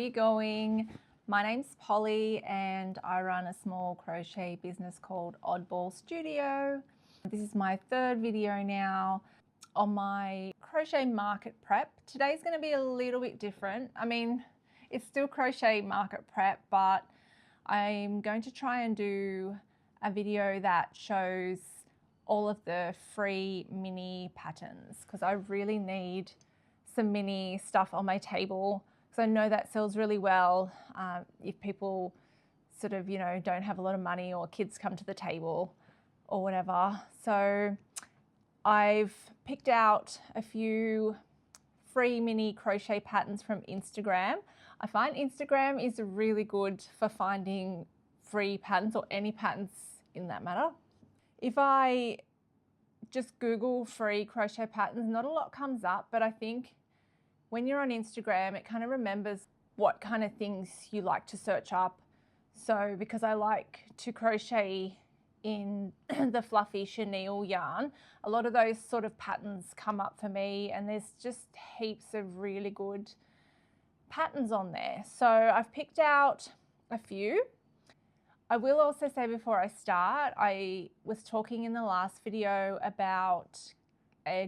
you going? My name's Polly and I run a small crochet business called Oddball Studio. This is my third video now on my crochet market prep. Today's going to be a little bit different. I mean, it's still crochet market prep, but I'm going to try and do a video that shows all of the free mini patterns because I really need some mini stuff on my table because I know that sells really well if people sort of, you know, don't have a lot of money or kids come to the table or whatever. So I've picked out a few free mini crochet patterns from Instagram. I find Instagram is really good for finding free patterns or any patterns in that matter. If I just Google free crochet patterns, not a lot comes up, but I think when you're on Instagram, it kind of remembers what kind of things you like to search up. So because I like to crochet in the fluffy chenille yarn, a lot of those sort of patterns come up for me, and there's just heaps of really good patterns on there. So I've picked out a few. I will also say before I start, I was talking in the last video about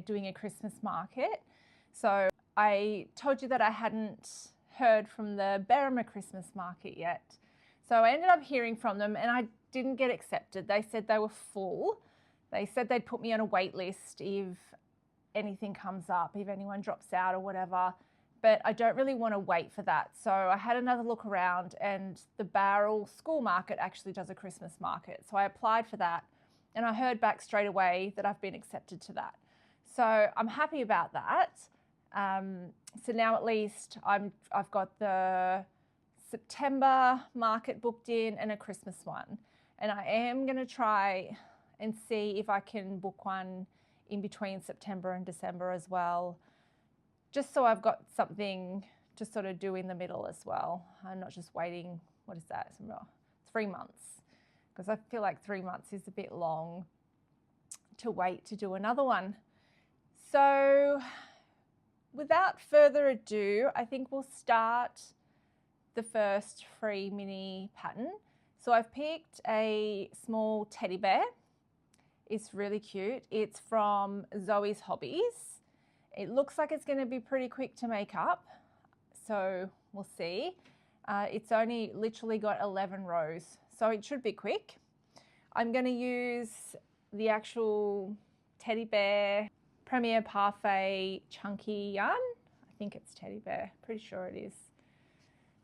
doing a Christmas market. So I told you that I hadn't heard from the Berrima Christmas market yet. So I ended up hearing from them and I didn't get accepted. They said they were full. They said they'd put me on a wait list if anything comes up, if anyone drops out or whatever. But I don't really want to wait for that. So I had another look around, and the Barrel School Market actually does a Christmas market. So I applied for that and I heard back straight away that I've been accepted to that. So I'm happy about that. So now at least I've got the September market booked in and a Christmas one. And I am going to try and see if I can book one in between September and December as well, just so I've got something to sort of do in the middle as well. I'm not just waiting, what is that, 3 months, because I feel like 3 months is a bit long to wait to do another one. So without further ado, I think we'll start the first free mini pattern. So I've picked a small teddy bear. It's really cute. It's from Zoe's Hobbies. It looks like it's going to be pretty quick to make up, so we'll see. It's only literally got 11 rows, so it should be quick. I'm going to use the actual teddy bear Premier Parfait chunky yarn. I think it's teddy bear, pretty sure it is.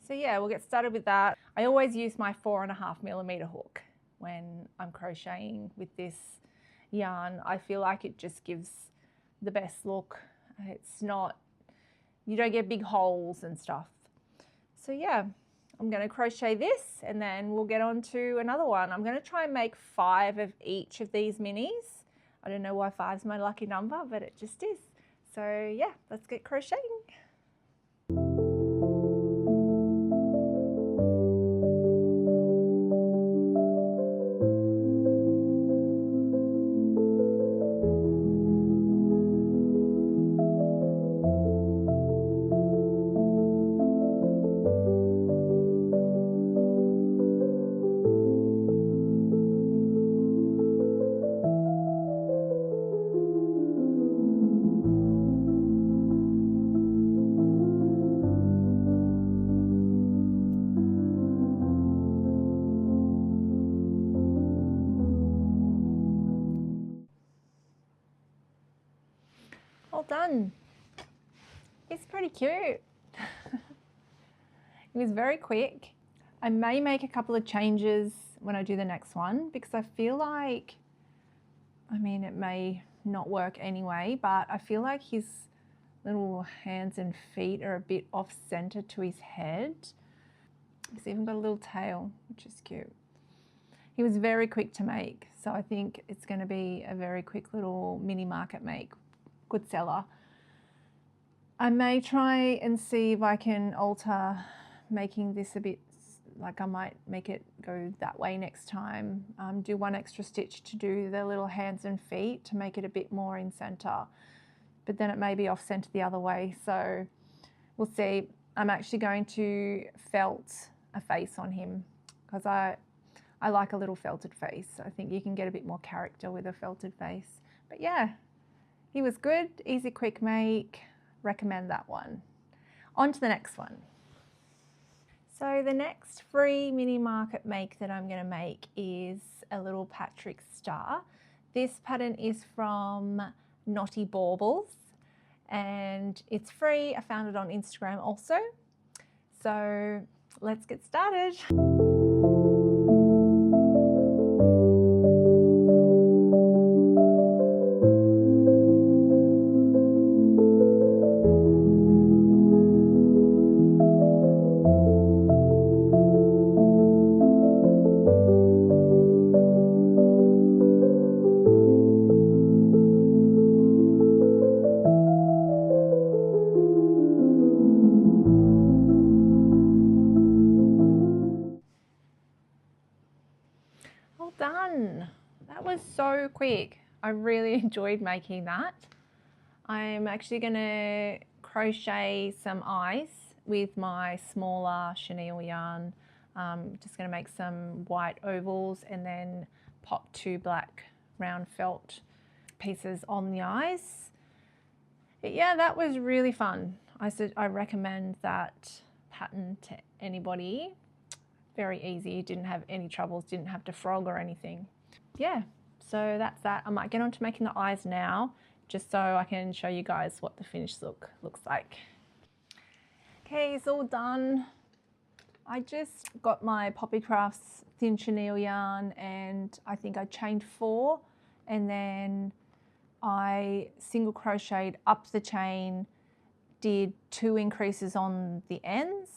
So yeah, we'll get started with that. I always use my 4.5mm hook when I'm crocheting with this yarn. I feel like it just gives the best look. It's not, you don't get big holes and stuff. So yeah, I'm going to crochet this and then we'll get on to another one. I'm going to try and make 5 of each of these minis. I don't know why 5 is my lucky number, but it just is. So yeah, let's get crocheting. All done. It's pretty cute. It was very quick. I may make a couple of changes when I do the next one because I feel like, I mean, it may not work anyway, but I feel like his little hands and feet are a bit off center to his head. He's even got a little tail, which is cute. He was very quick to make, so I think it's going to be a very quick little mini market make. Good seller. I may try and see if I can alter making this a bit, like I might make it go that way next time. Do 1 extra stitch to do the little hands and feet to make it a bit more in center, but then it may be off center the other way, so we'll see. I'm actually going to felt a face on him because I like a little felted face. I think you can get a bit more character with a felted face. But yeah, he was good, easy, quick make. Recommend that one. On to the next one. So the next free mini market make that I'm going to make is a little Patrick star. This pattern is from Knotty Baubles and it's free. I found it on Instagram also. So let's get started. Well done. That was so quick. I really enjoyed making that. I'm actually going to crochet some eyes with my smaller chenille yarn. Just going to make some white ovals and then pop 2 black round felt pieces on the eyes. But yeah, that was really fun. I recommend that pattern to anybody. Very easy, didn't have any troubles, didn't have to frog or anything. Yeah, so that's that. I might get on to making the eyes now, just so I can show you guys what the finished look looks like. Okay, it's all done. I just got my Poppy Crafts thin chenille yarn and I think I chained 4 and then I single crocheted up the chain, did 2 increases on the ends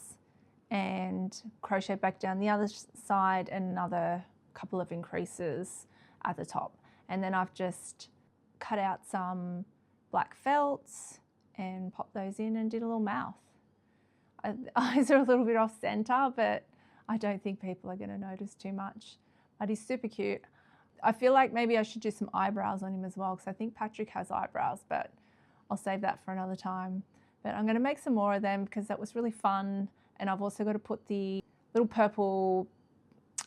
and crochet back down the other side and another couple of increases at the top. And then I've just cut out some black felts and popped those in and did a little mouth. Eyes are a little bit off center, but I don't think people are going to notice too much. But he's super cute. I feel like maybe I should do some eyebrows on him as well because I think Patrick has eyebrows, but I'll save that for another time. But I'm going to make some more of them because that was really fun. And I've also got to put the little purple,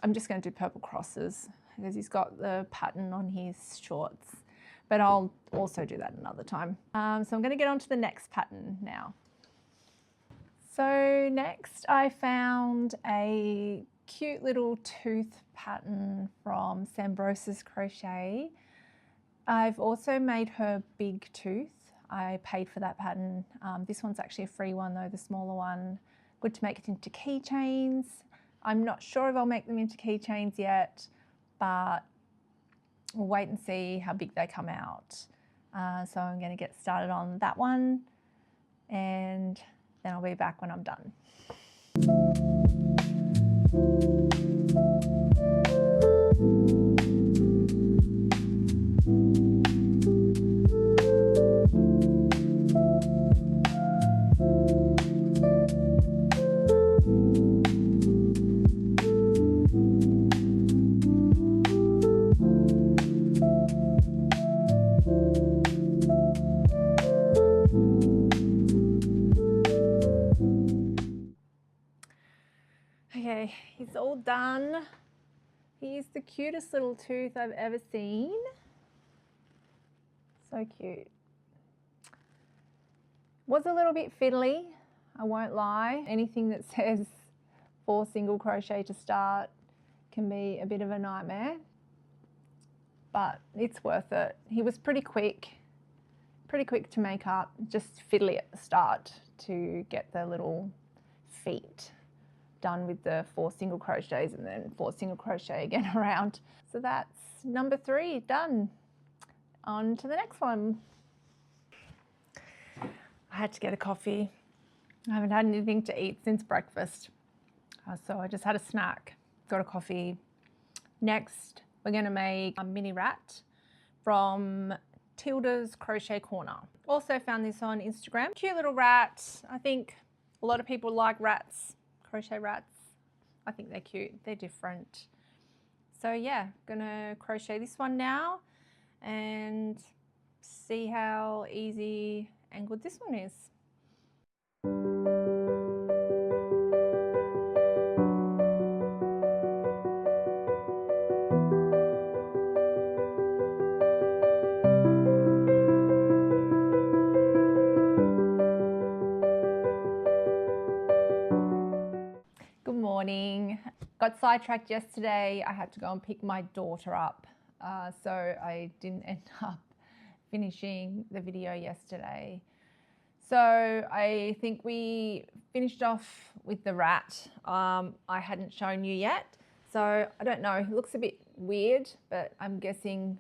I'm just going to do purple crosses because he's got the pattern on his shorts. But I'll also do that another time. So I'm going to get on to the next pattern now. So next I found a cute little tooth pattern from Sambrosa's Crochet. I've also made her big tooth. I paid for that pattern. This one's actually a free one though, the smaller one. Good to make it into keychains. I'm not sure if I'll make them into keychains yet, but we'll wait and see how big they come out. So I'm going to get started on that one and then I'll be back when I'm done. Okay, he's all done. He's the cutest little tooth I've ever seen. So cute. Was a little bit fiddly, I won't lie. Anything that says 4 single crochet to start can be a bit of a nightmare, but it's worth it. He was pretty quick to make up, just fiddly at the start to get the little feet done with the 4 single crochets and then 4 single crochet again around. So that's number 3 done. On to the next one. I had to get a coffee. I haven't had anything to eat since breakfast. So I just had a snack, got a coffee. Next, we're gonna make a mini rat from Tilda's Crochet Corner. Also found this on Instagram. Cute little rat. I think a lot of people like rats, crochet rats. I think they're cute, they're different. So yeah, gonna crochet this one now and see how easy and good this one is. got sidetracked yesterday. I had to go and pick my daughter up, so I didn't end up finishing the video yesterday. So I think we finished off with the rat. I hadn't shown you yet, so I don't know. It looks a bit weird, but I'm guessing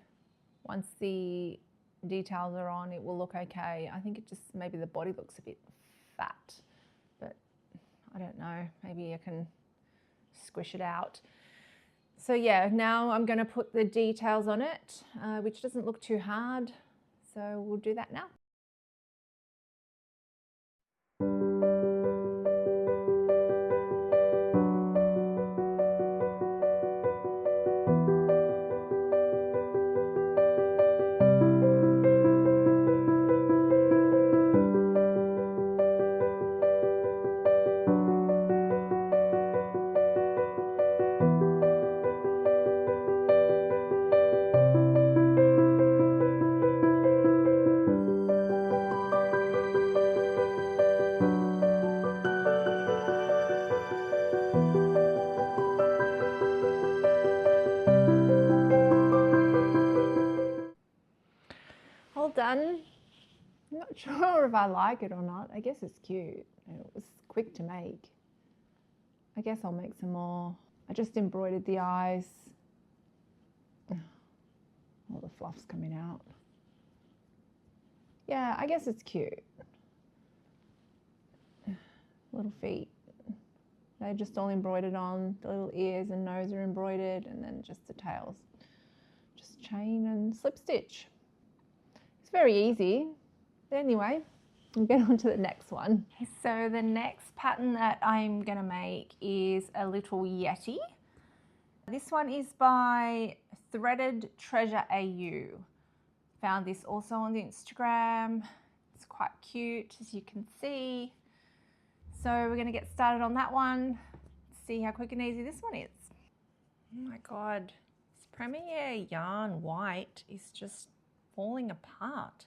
once the details are on, it will look okay. I think it just, maybe the body looks a bit fat, but I don't know. Maybe I can squish it out. So yeah, now I'm going to put the details on it, which doesn't look too hard. So we'll do that now. All done. I'm not sure if I like it or not. I guess it's cute. It was quick to make. I guess I'll make some more. I just embroidered the eyes. All the fluff's coming out. Yeah, I guess it's cute. Little feet. They're just all embroidered on. The little ears and nose are embroidered, and then just the tails. Just chain and slip stitch. It's very easy. But anyway, we'll get on to the next one. So the next pattern that I'm going to make is a little yeti. This one is by Threaded Treasure AU. Found this also on the Instagram. It's quite cute, as you can see. So we're going to get started on that one. See how quick and easy this one is. Oh my God, this Premier Yarn White is just falling apart.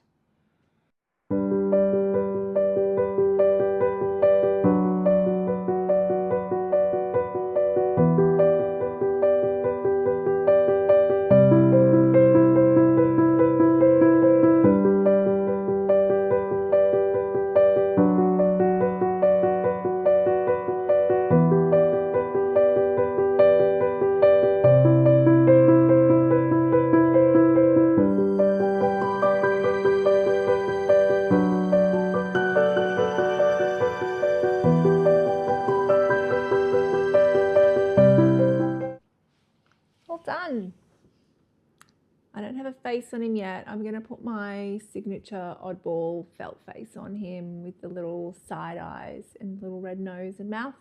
Done. I don't have a face on him yet. I'm going to put my signature oddball felt face on him with the little side eyes and little red nose and mouth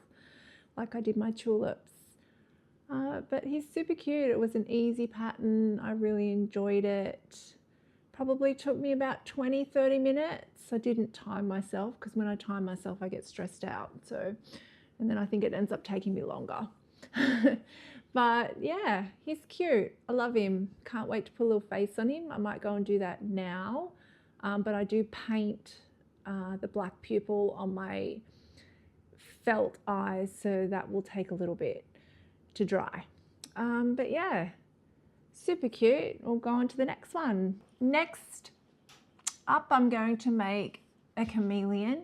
like I did my tulips. But he's super cute. It was an easy pattern. I really enjoyed it. Probably took me about 20-30 minutes. I didn't time myself because when I time myself I get stressed out. And then I think it ends up taking me longer. But yeah, he's cute. I love him. Can't wait to put a little face on him. I might go and do that now. But I do paint the black pupil on my felt eyes, so that will take a little bit to dry. But yeah, super cute. We'll go on to the next one. Next up, I'm going to make a chameleon.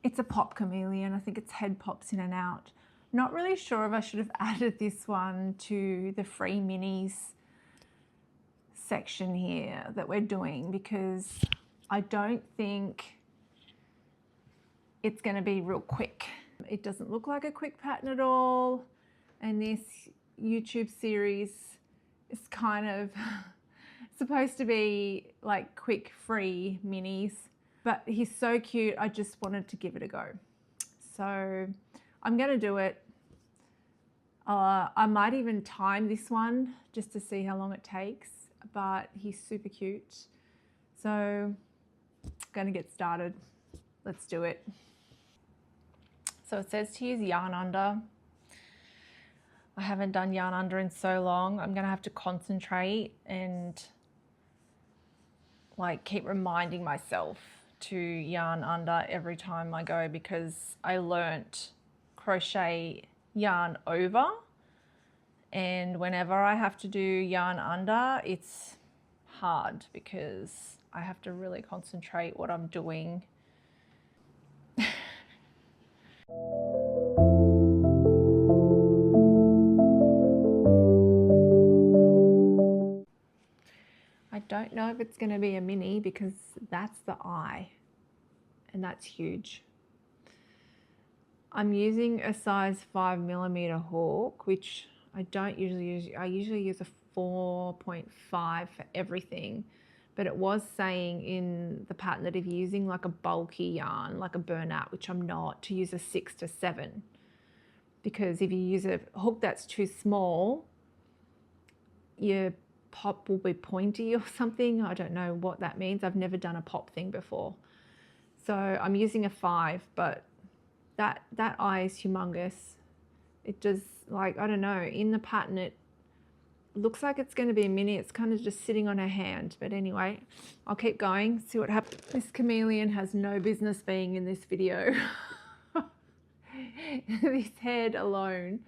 It's a pop chameleon. I think its head pops in and out. Not really sure if I should have added this one to the free minis section here that we're doing, because I don't think it's going to be real quick. It doesn't look like a quick pattern at all, and this YouTube series is kind of supposed to be like quick free minis, but he's so cute. I just wanted to give it a go. So I'm going to do it. I might even time this one just to see how long it takes, but he's super cute. So I'm going to get started. Let's do it. So it says to use yarn under. I haven't done yarn under in so long. I'm going to have to concentrate and like keep reminding myself to yarn under every time I go, because I learnt crochet yarn over And whenever I have to do yarn under, it's hard because I have to really concentrate what I'm doing. I don't know if it's going to be a mini because that's the eye and that's huge. I'm using a size 5mm hook, which I don't usually use. I usually use a 4.5 for everything, but it was saying in the pattern that if you're using like a bulky yarn, like a burnout, which I'm not, to use a 6 to 7, because if you use a hook that's too small, your pop will be pointy or something. I don't know what that means. I've never done a pop thing before. So I'm using a 5, but that eye is humongous. It just, like, I don't know, in the pattern it looks like it's going to be a mini. It's kind of just sitting on her hand, but anyway, I'll keep going, see what happens. This chameleon has no business being in this video. This head alone,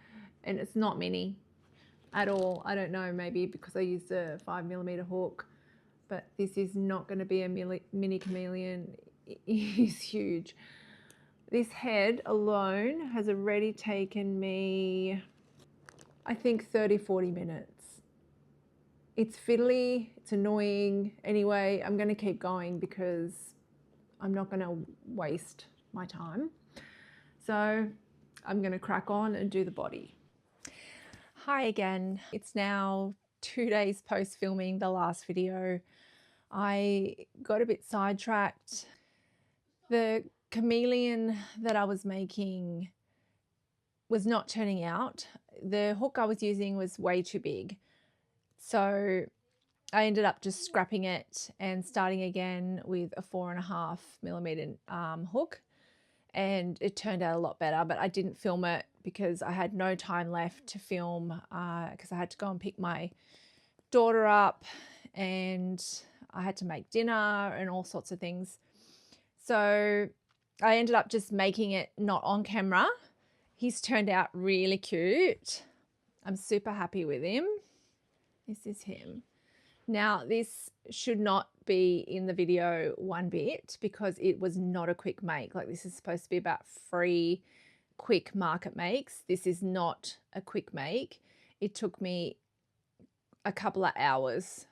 and it's not mini at all. I don't know, maybe because I used a 5mm hook, but this is not going to be a mini chameleon. It is huge. This head alone has already taken me, I think, 30-40 minutes. It's fiddly, it's annoying. Anyway, I'm going to keep going because I'm not going to waste my time. So I'm going to crack on and do the body. Hi again. It's now 2 days post filming the last video. I got a bit sidetracked. The chameleon that I was making was not turning out. The hook I was using was way too big. So I ended up just scrapping it and starting again with a 4.5mm hook. And it turned out a lot better, but I didn't film it because I had no time left to film because I had to go and pick my daughter up and I had to make dinner and all sorts of things. So I ended up just making it not on camera. He's turned out really cute. I'm super happy with him. This is him. Now, this should not be in the video one bit because it was not a quick make. Like, this is supposed to be about free, quick market makes. This is not a quick make. It took me a couple of hours.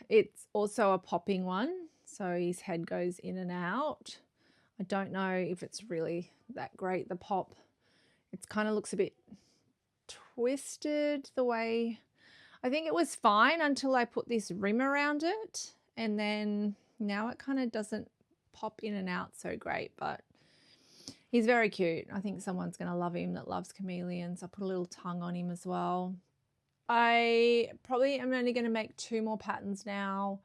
It's also a popping one, so his head goes in and out. I don't know if it's really that great, the pop. It kind of looks a bit twisted the way. I think it was fine until I put this rim around it, and then now it kind of doesn't pop in and out so great, but he's very cute. I think someone's going to love him that loves chameleons. I put a little tongue on him as well. I probably am only going to make 2 more patterns now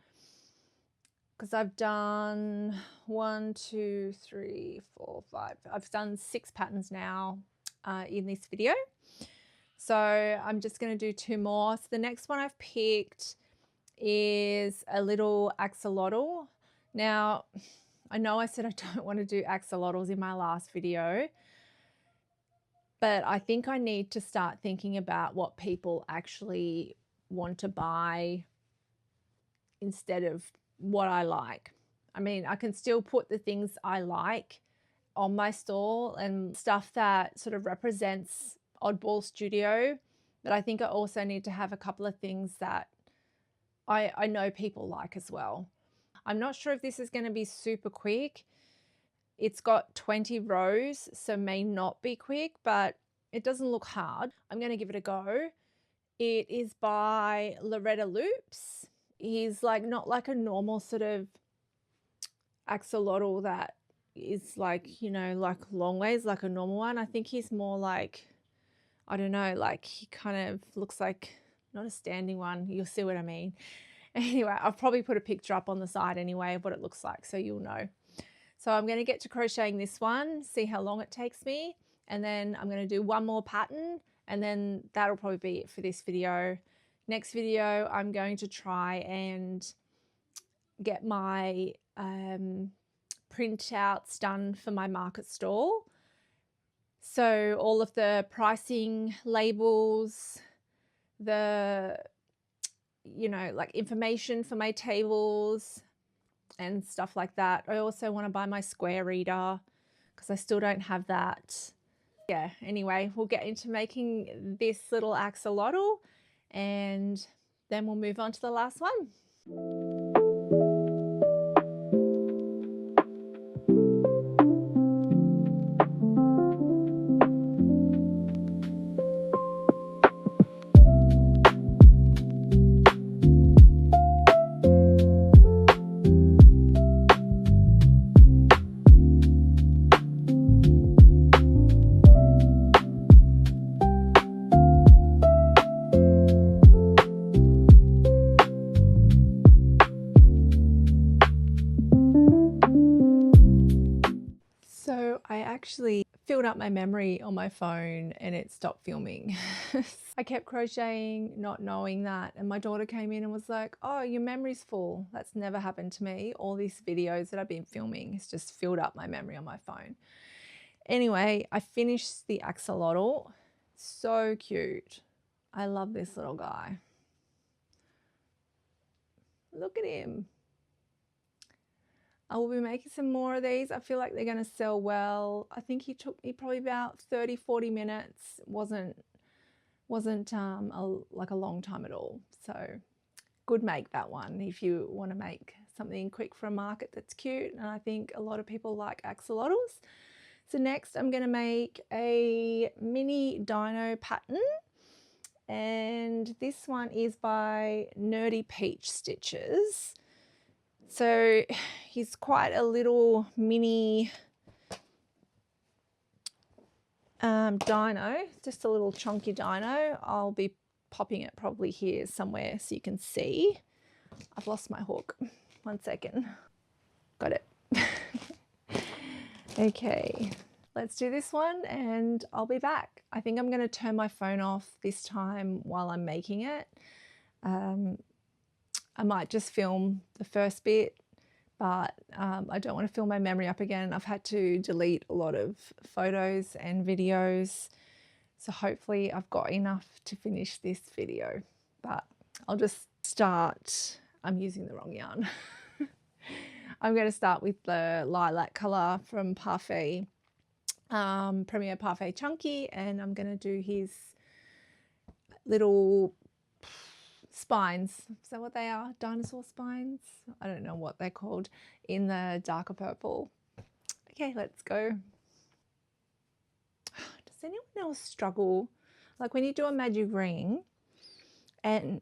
because I've done 1, 2, 3, 4, 5. I've done 6 patterns now in this video. So I'm just going to do 2 more. So the next one I've picked is a little axolotl. Now, I know I said I don't want to do axolotls in my last video, but I think I need to start thinking about what people actually want to buy instead of what I like. I mean, I can still put the things I like on my stall and stuff that sort of represents Oddball Studio, but I think I also need to have a couple of things that I know people like as well. I'm not sure if this is going to be super quick. It's got 20 rows, so may not be quick, but it doesn't look hard. I'm going to give it a go. It is by Loretta Loops. He's like not like a normal sort of axolotl that is like, you know, like long ways like a normal one. I think he's more like, I don't know, like he kind of looks like not a standing one. You'll see what I mean. Anyway, I'll probably put a picture up on the side anyway of what it looks like so you'll know. So I'm going to get to crocheting this one, see how long it takes me, and then I'm going to do 1 more pattern, and then that'll probably be it for this video. Next video, I'm going to try and get my printouts done for my market stall. So all of the pricing labels, the, you know, like information for my tables and stuff like that. I also want to buy my square reader because I still don't have that. Yeah, anyway, we'll get into making this little axolotl and then we'll move on to the last one. So I actually filled up my memory on my phone and it stopped filming. I kept crocheting, not knowing that. And my daughter came in and was like, oh, your memory's full. That's never happened to me. All these videos that I've been filming has just filled up my memory on my phone. Anyway, I finished the axolotl. So cute. I love this little guy. Look at him. I will be making some more of these. I feel like they're going to sell well. I think he took me probably about 30-40 minutes. Wasn't like a long time at all. So good make, that one, if you want to make something quick for a market that's cute. And I think a lot of people like axolotls. So next I'm going to make a mini dino pattern. And this one is by Nerdy Peach Stitches. So he's quite a little mini dino, just a little chunky dino. I'll be popping it probably here somewhere so you can see. I've lost my hook. 1 second. Got it. Okay, let's do this one and I'll be back. I think I'm going to turn my phone off this time while I'm making it. I might just film the first bit, but I don't want to fill my memory up again. I've had to delete a lot of photos and videos. So hopefully I've got enough to finish this video, but I'll just start. I'm using the wrong yarn. I'm going to start with the lilac color from Parfait, Premier Parfait Chunky, and I'm going to do his little spines. Is that what they are? Dinosaur spines? I don't know what they're called, in the darker purple. Okay, let's go. Does anyone else struggle? Like when you do a magic ring and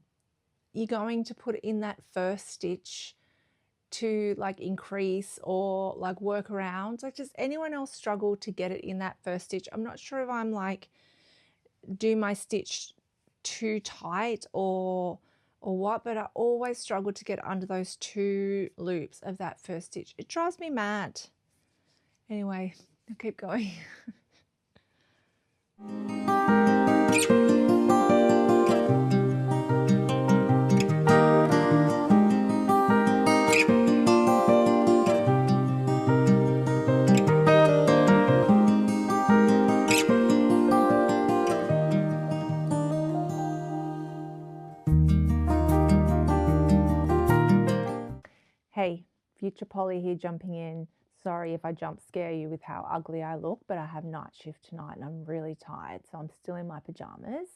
you're going to put in that first stitch to like increase or like work around, like does anyone else struggle to get it in that first stitch? I'm not sure if I'm like do my stitch too tight or what, but I always struggle to get under those 2 loops of that first stitch. It drives me mad. Anyway, I'll keep going. Hey, future Polly here jumping in. Sorry if I jump scare you with how ugly I look, but I have night shift tonight and I'm really tired, so I'm still in my pajamas.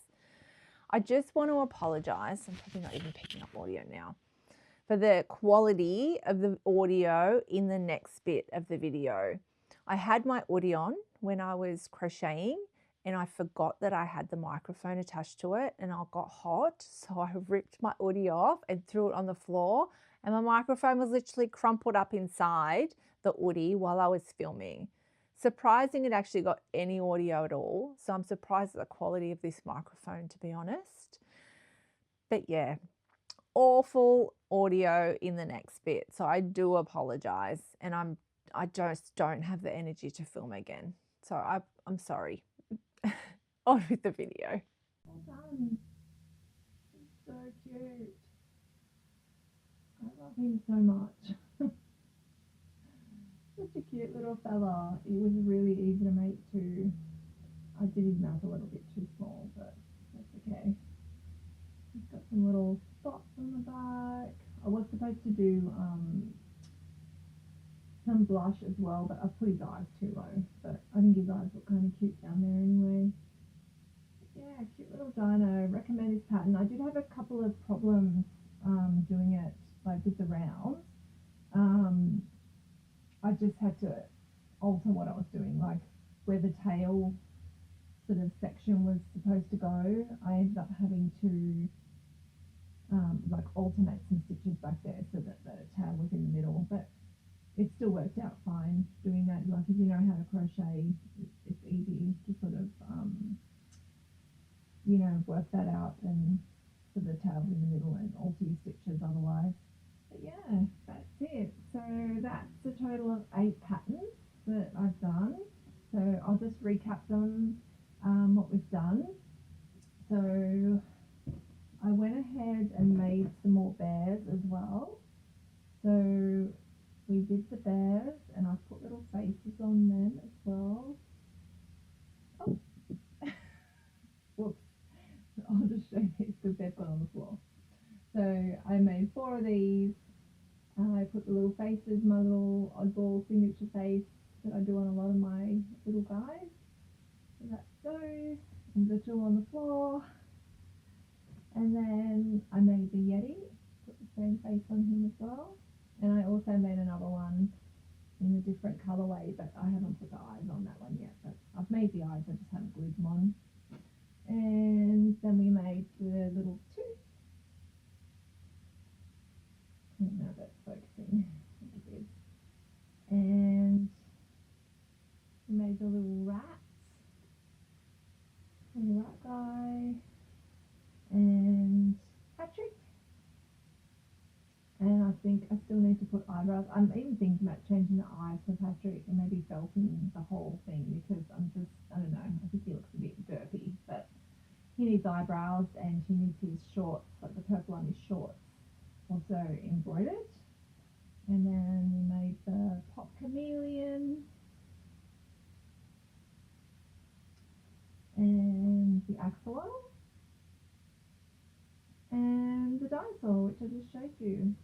I just want to apologize. I'm probably not even picking up audio now, for the quality of the audio in the next bit of the video. I had my audio on when I was crocheting and I forgot that I had the microphone attached to it and I got hot, so I ripped my audio off and threw it on the floor. And my microphone was literally crumpled up inside the Woody while I was filming. Surprising it actually got any audio at all. So I'm surprised at the quality of this microphone, to be honest. But yeah, awful audio in the next bit. So I do apologize. And I just don't have the energy to film again. So I'm sorry. On with the video. Well done. It's so cute. I love him so much. Such a cute little fella. It was really easy to make too. I did his mouth a little bit too small, but that's okay. He's got some little spots on the back. I was supposed to do some blush as well, but I've put his eyes too low. But I think his eyes look kind of cute down there anyway. Yeah, cute little dino. Recommend this pattern. I did have a couple of problems doing it, like with the rounds. I just had to alter what I was doing, like where the tail sort of section was supposed to go. I ended up having to like alternate some stitches back there so that the tail was in the middle, but it still worked out fine doing that. Like if you know how to crochet, it's easy to sort of you know, work that out and so the tail's in the middle and alter your stitches otherwise. But yeah, that's it. So that's a total of 8 patterns that I've done. So I'll just recap them, what we've done. So I went ahead and made some more bears as well. So we did the bears and I put little faces on them as well. Oh, whoops. I'll just show you because they've got on the floor. So I made 4 of these. I put the little faces, my little oddball signature face that I do on a lot of my little guys. So that's those, and the 2 on the floor. And then I made the yeti, put the same face on him as well. And I also made another one in a different colourway, but I haven't put the eyes on that one yet. But I've made the eyes, I just haven't glued them on. And then we made the little tooth. I don't know if that's focusing. I think it is. And we made the little rats. And the rat guy. And Patrick. And I think I still need to put eyebrows. I'm even thinking about changing the eyes for Patrick and maybe felting the whole thing because I don't know, I think he looks a bit derpy, but he needs eyebrows and he needs his shorts, like the purple on his shorts, also embroidered. And then we made the pop chameleon and the axolotl and the dinosaur, which I just showed you.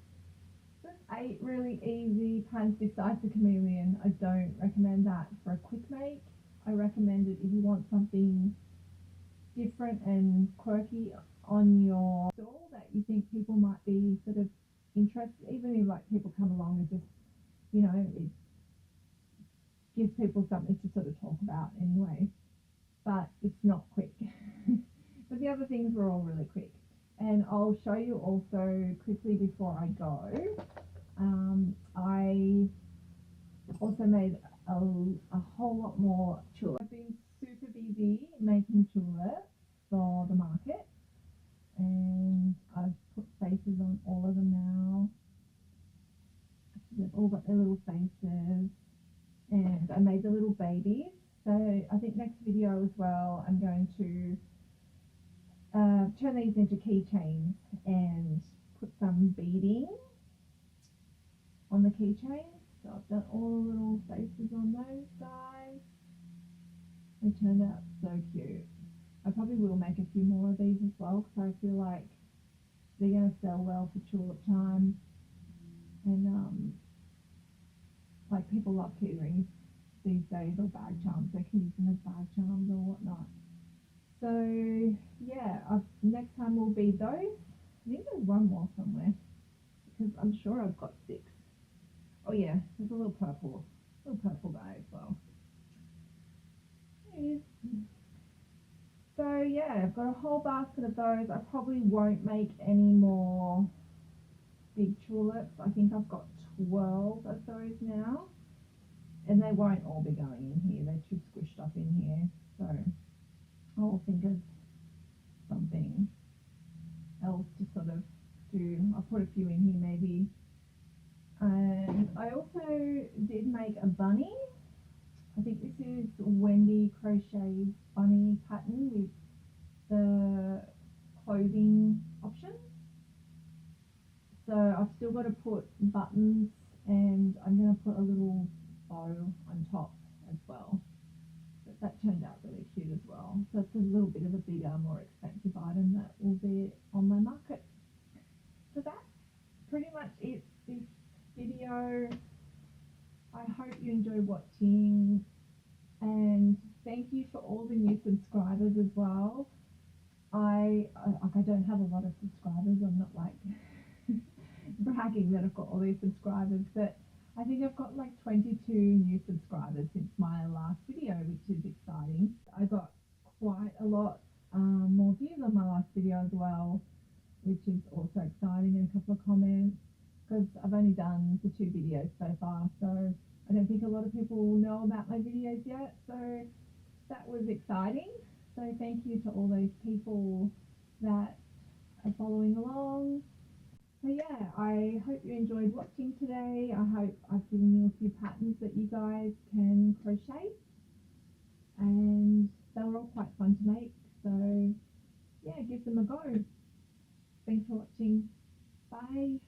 Just 8 really easy patterns besides the chameleon. I don't recommend that for a quick make. I recommend it if you want something different and quirky on your stall that you think people might be sort of interested, even if like people come along and just, you know, it gives people something to sort of talk about anyway, but it's not quick. But the other things were all really quick. And I'll show you also quickly before I go, I also made a whole lot more tulips. I've been super busy making tulips for the market and I've put faces on all of them now. They've all got their little faces and I made the little babies. So I think next video as well I'm going to turn these into keychains and put some beading on the keychains. So I've done all the little faces on those guys. They turned out so cute. I probably will make a few more of these as well because I feel like they're going to sell well for tulip time. And like people love key rings these days or bag charms. They can use them as bag charms or whatnot. So yeah, next time will be those. I think there's one more somewhere because I'm sure I've got 6. Oh yeah, there's a little purple guy as well. There he is. So yeah, I've got a whole basket of those. I probably won't make any more big tulips. I think I've got 12 of those now. And they won't all be going in here. They're too squished up in here. So I'll think of something else to sort of do. I'll put a few in here maybe. And I also did make a bunny. I think this is Wendy Crochet's bunny pattern with the clothing options. So I've still got to put buttons and I'm going to put a little bow on top as well. But that turned out really cute as well. So it's a little bit of a bigger, more expensive item that will be on my market. So that's pretty much it, this video. I hope you enjoy watching, and thank you for all the new subscribers as well. I don't have a lot of subscribers. I'm not like bragging that I've got all these subscribers, but I think I've got like 22 new subscribers since my last video, which is exciting. I got quite a lot more views on my last video as well, which is also exciting, and a couple of comments, because I've only done the 2 videos so far, so I don't think a lot of people will know about my videos yet, so that was exciting. So thank you to all those people that are following along. So yeah, I hope you enjoyed watching today. I hope I've given you a few patterns that you guys can crochet, and they were all quite fun to make, so yeah, give them a go. Thanks for watching. Bye.